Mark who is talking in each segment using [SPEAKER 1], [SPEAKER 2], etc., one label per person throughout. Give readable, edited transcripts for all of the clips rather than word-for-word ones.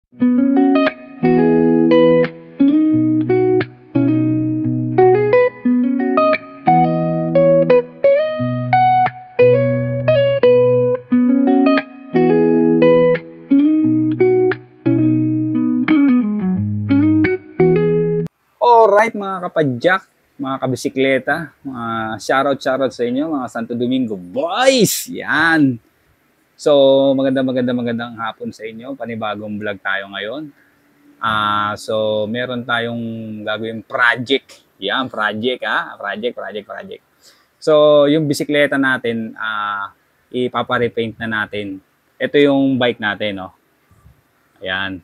[SPEAKER 1] Alright mga kapadyak, mga kabisikleta, mga shoutout sa inyo mga Santo Domingo boys! Yan! So magandang hapon sa inyo, panibagong vlog tayo ngayon. So meron tayong gagawing project. Yan, project. So yung bisikleta natin, ipapa-repaint na natin. Ito yung bike natin, no? Ayan.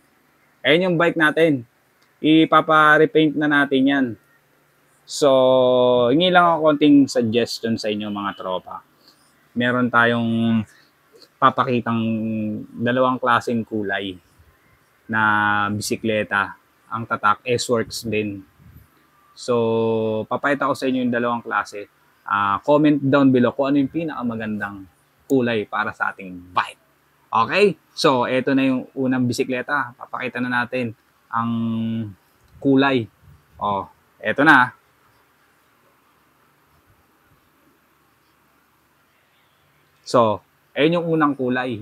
[SPEAKER 1] Ayan yung bike natin. Ipapa-repaint na natin yan. So, hingi lang ako konting suggestion sa inyo mga tropa. Meron tayong papakitang dalawang klaseng kulay na bisikleta. Ang tatak S-Works din. So, papakita ko sa inyo yung dalawang klase. Comment down below kung ano yung pinakamagandang kulay para sa ating bike. Okay? So, eto na yung unang bisikleta. Papakita na natin ang kulay. Eto na. So, ayun yung unang kulay.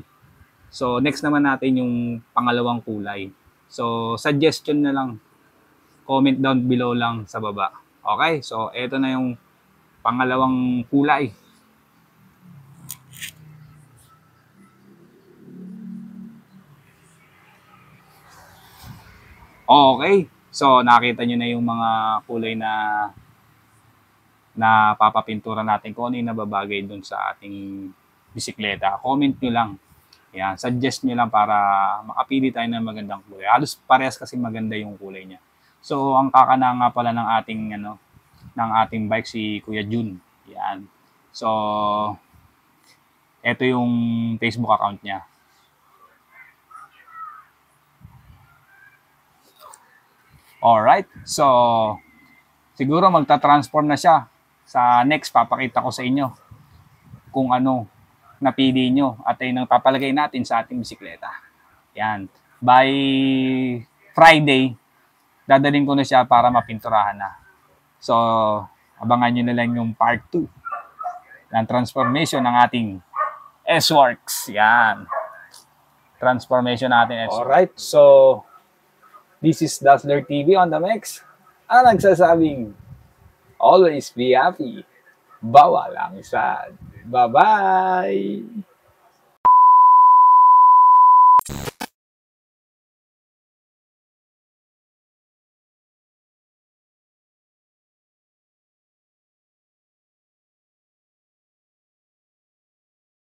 [SPEAKER 1] So, next naman natin yung pangalawang kulay. So, suggestion na lang. Comment down below lang sa baba. Okay? So, eto na yung pangalawang kulay. Okay. So, nakita nyo na yung mga kulay na papapintura natin kung ano yung nababagay dun sa ating bisikleta. Comment nyo lang. Yan, suggest nyo lang para makapili tayo ng magandang kulay. Halos parehas kasi maganda yung kulay niya. So, ang kakana nga pala ng ating bike si Kuya Jun. Yan. So, eto yung Facebook account niya. Alright. So, siguro magta-transform na siya. Sa next, papakita ko sa inyo kung ano napili nyo at ay nang papalagay natin sa ating bisikleta. Yan. By Friday, dadaling ko na siya para mapinturahan na. So, abangan nyo na lang yung part 2 ng transformation ng ating S-Works. Yan. Transformation natin S-Works. Alright. So, this is Dazzler TV on the mix. Ang nagsasabing, always be happy. Bawal ang sad. Bye-bye!